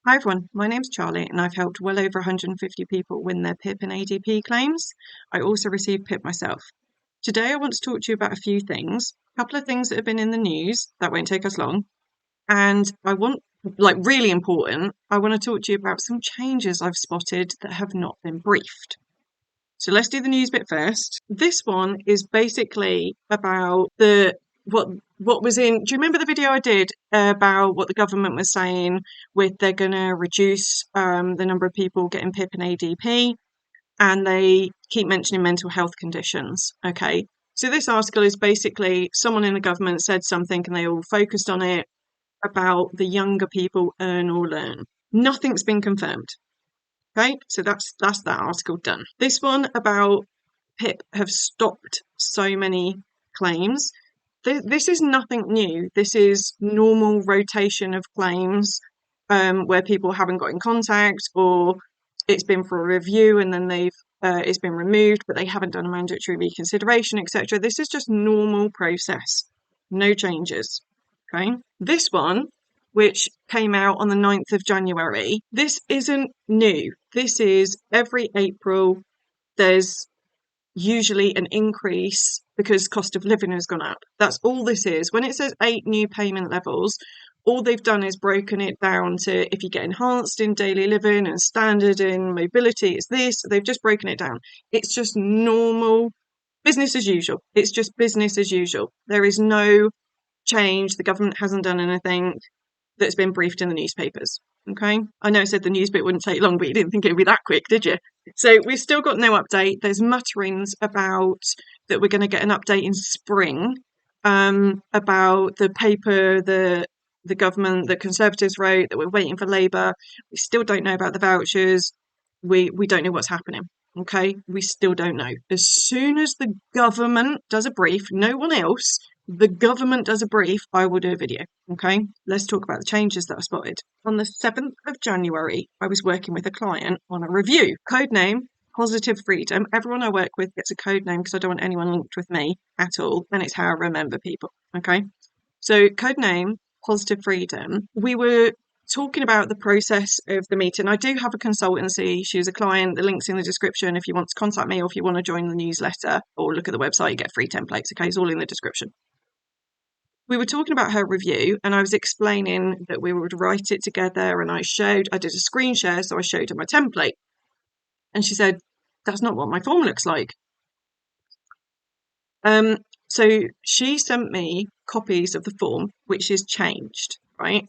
Hi everyone, my name's Charlie and I've helped well over 150 people win their PIP and ADP claims. I also received PIP myself. Today I want to talk to you about a few things, a couple of things that have been in the news, that won't take us long, and I want, really important, I want to talk to you about some changes I've spotted that have not been briefed. So let's do the news bit first. This one is basically about what was in. Do you remember the video I did about what the government was saying with they're going to reduce the number of people getting PIP and ADP, and they keep mentioning mental health conditions? Okay, so this article is basically someone in the government said something and they all focused on it about the younger people earn or learn. Nothing's been confirmed. Okay, so that's that article done. This one about PIP have stopped so many claims. This is nothing new. This is normal rotation of claims where people haven't got in contact, or it's been for a review and then it's been removed, but they haven't done a mandatory reconsideration, etc. This is just normal process. No changes. Okay. This one, which came out on the 9th of January, this isn't new. This is every April, there's usually an increase because cost of living has gone up. That's all this is. When it says 8 new payment levels, all they've done is broken it down to if you get enhanced in daily living and standard in mobility, it's this. They've just broken it down. It's just normal business as usual. It's just business as usual. There is no change. The government hasn't done anything that's been briefed in the newspapers. Okay, I know I said the news bit wouldn't take long, but you didn't think it would be that quick, did you? So we've still got no update. There's mutterings about that we're going to get an update in spring about the paper the government, the Conservatives wrote, that we're waiting for Labour. We still don't know about the vouchers. We don't know what's happening. Okay, we still don't know. As soon as the government does a brief, no one else, the government does a brief, I will do a video. Okay, let's talk about the changes that I spotted. On the 7th of January, I was working with a client on a review. Code name, Positive Freedom. Everyone I work with gets a code name because I don't want anyone linked with me at all. And it's how I remember people. Okay, so code name, Positive Freedom. We were talking about the process of the meeting. I do have a consultancy. She's a client. The link's in the description if you want to contact me or if you want to join the newsletter or look at the website, you get free templates. Okay, it's all in the description. We were talking about her review and I was explaining that we would write it together, and I did a screen share, so I showed her my template. And she said, that's not what my form looks like. So she sent me copies of the form, which is changed, right?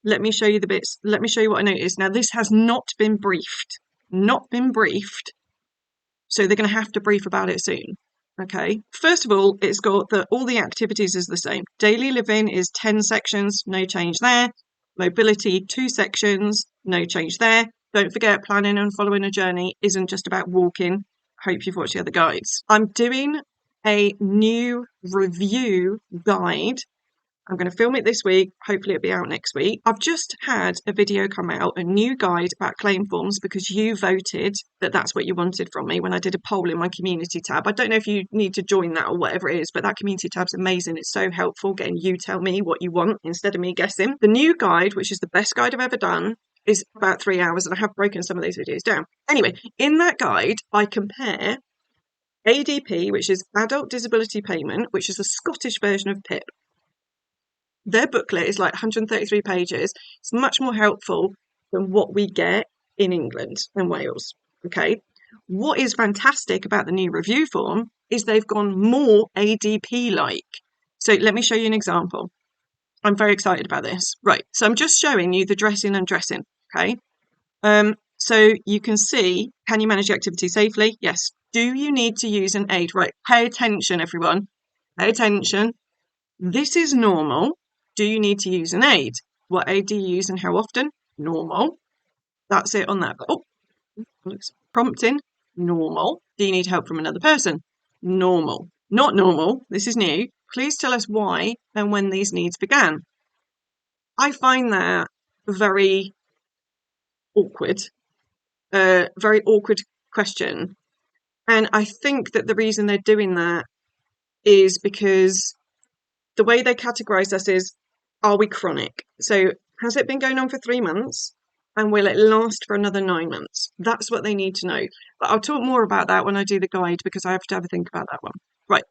Let me show you the bits. Let me show you what I noticed. Now, this has not been briefed. Not been briefed. So they're going to have to brief about it soon. Okay, first of all, it's got all the activities is the same. Daily living is 10 sections, no change there. Mobility, 2 sections, no change there. Don't forget, planning and following a journey isn't just about walking. Hope you've watched the other guides. I'm doing a new review guide. I'm going to film it this week. Hopefully it'll be out next week. I've just had a video come out, a new guide about claim forms, because you voted that that's what you wanted from me when I did a poll in my community tab. I don't know if you need to join that or whatever it is, but that community tab's amazing. It's so helpful getting you tell me what you want instead of me guessing. The new guide, which is the best guide I've ever done, is about 3 hours, and I have broken some of those videos down. Anyway, in that guide, I compare ADP, which is Adult Disability Payment, which is a Scottish version of PIP. Their booklet is like 133 pages. It's much more helpful than what we get in England and Wales. Okay. What is fantastic about the new review form is they've gone more ADP-like. So let me show you an example. I'm very excited about this. Right. So I'm just showing you the dressing and dressing. Okay. So you can see, can you manage the activity safely? Yes. Do you need to use an aid? Right. Pay attention, everyone. Pay attention. This is normal. Do you need to use an aid? What aid do you use and how often? Normal. That's it on that. Oh, prompting. Normal. Do you need help from another person? Normal. Not normal. This is new. Please tell us why and when these needs began. I find that very awkward. Very awkward question. And I think that the reason they're doing that is because the way they categorize us is, are we chronic? So Has it been going on for 3 months? And will it last for another 9 months? That's what they need to know. But I'll talk more about that when I do the guide because I have to have a think about that one. Right.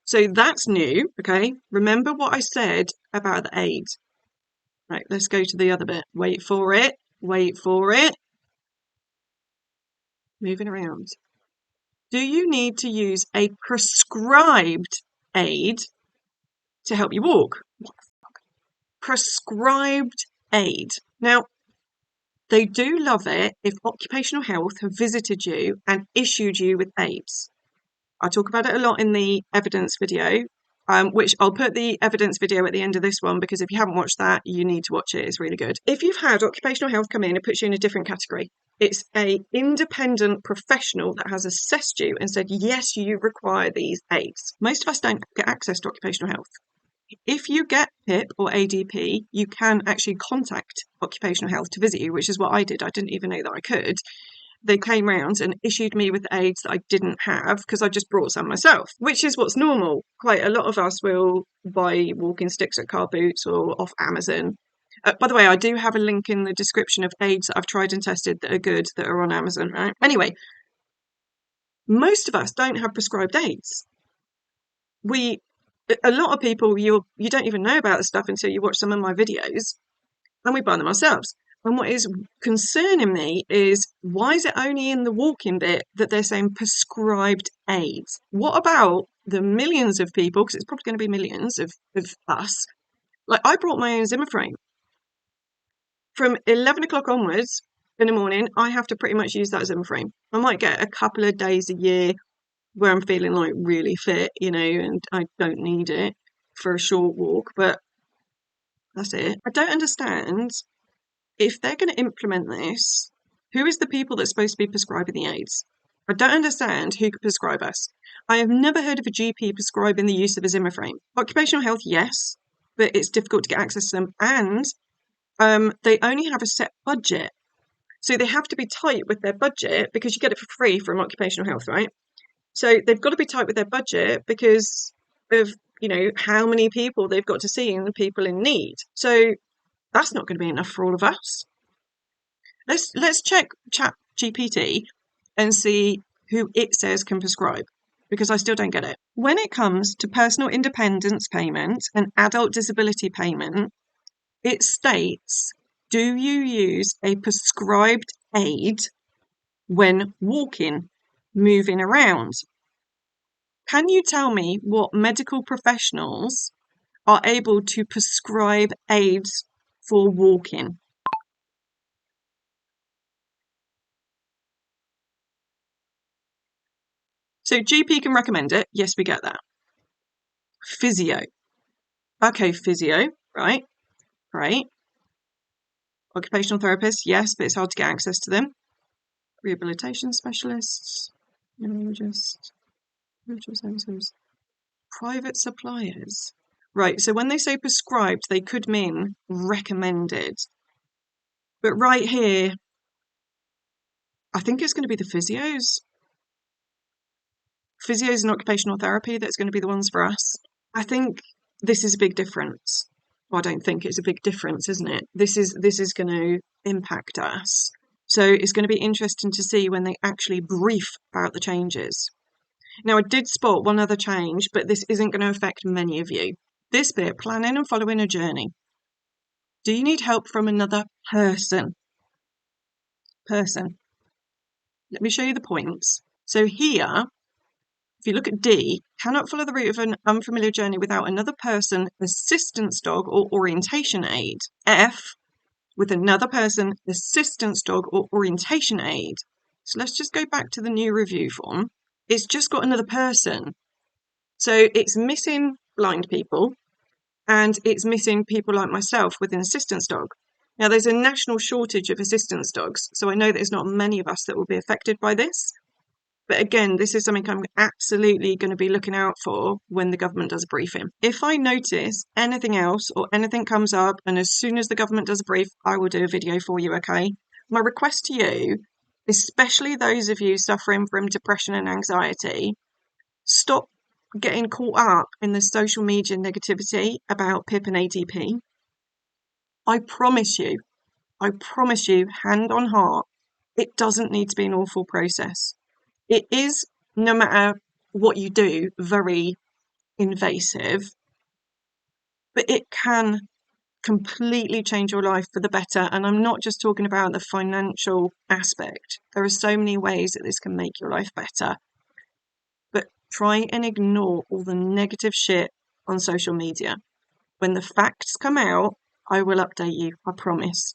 So that's new. Okay. Remember what I said about the aids. Right. Let's go to the other bit. Wait for it. Wait for it. Moving around. Do you need to use a prescribed aid to help you walk? Prescribed aid. Now, they do love it if occupational health have visited you and issued you with aids. I talk about it a lot in the evidence video, which I'll put the evidence video at the end of this one because if you haven't watched that, you need to watch it. It's really good. If you've had occupational health come in, it puts you in a different category. It's an independent professional that has assessed you and said, yes, you require these aids. Most of us don't get access to occupational health. If you get PIP or ADP, you can actually contact occupational health to visit you, which is what I did. I didn't even know that I could. They came round and issued me with aids that I didn't have because I just brought some myself, which is what's normal. Quite a lot of us will buy walking sticks at car boots or off Amazon. By the way, I do have a link in the description of aids that I've tried and tested that are good that are on Amazon, right? Anyway, most of us don't have prescribed aids. A lot of people, you don't even know about the stuff until you watch some of my videos, and we buy them ourselves. And what is concerning me is, why is it only in the walking bit that they're saying prescribed aids? What about the millions of people, because it's probably going to be millions of us, like I brought my own Zimmer frame. From 11 o'clock onwards in the morning, I have to pretty much use that Zimmer frame. I might get a couple of days a year where I'm feeling like really fit, and I don't need it for a short walk, but that's it. I don't understand if they're going to implement this, who is the people that's supposed to be prescribing the aids? I don't understand who could prescribe us. I have never heard of a GP prescribing the use of a Zimmer frame. Occupational health, yes, but it's difficult to get access to them, and they only have a set budget. So they have to be tight with their budget because you get it for free from occupational health, right? So they've got to be tight with their budget because of, how many people they've got to see and the people in need. So that's not going to be enough for all of us. Let's check ChatGPT and see who it says can prescribe, because I still don't get it. When it comes to personal independence payment and adult disability payment, it states, do you use a prescribed aid when walking, moving around? Can you tell me what medical professionals are able to prescribe aids for walking? So GP can recommend it. Yes, we get that. Physio. Okay, physio, right? Great. Occupational therapist, yes, but it's hard to get access to them. Rehabilitation specialists, neurologists, virtual services, private suppliers. Right, so when they say prescribed, they could mean recommended. But right here, I think it's going to be the physios. Physios and occupational therapy, that's going to be the ones for us. I think this is a big difference. Well, I don't think it's a big difference, isn't it? This is going to impact us. So it's going to be interesting to see when they actually brief about the changes. Now, I did spot one other change, but this isn't going to affect many of you. This bit, planning and following a journey. Do you need help from another person? Let me show you the points. So here, if you look at D, cannot follow the route of an unfamiliar journey without another person, assistance dog, or orientation aid. F, with another person, assistance dog, or orientation aid. So let's just go back to the new review form. It's just got another person. So it's missing blind people, and it's missing people like myself with an assistance dog. Now, there's a national shortage of assistance dogs, so I know there's not many of us that will be affected by this. But again, this is something I'm absolutely going to be looking out for when the government does a briefing. If I notice anything else or anything comes up, and as soon as the government does a brief, I will do a video for you, okay? My request to you, especially those of you suffering from depression and anxiety, stop getting caught up in the social media negativity about PIP and ADP. I promise you, hand on heart, it doesn't need to be an awful process. It is, no matter what you do, very invasive, but it can completely change your life for the better. And I'm not just talking about the financial aspect. There are so many ways that this can make your life better. But try and ignore all the negative shit on social media. When the facts come out, I will update you, I promise.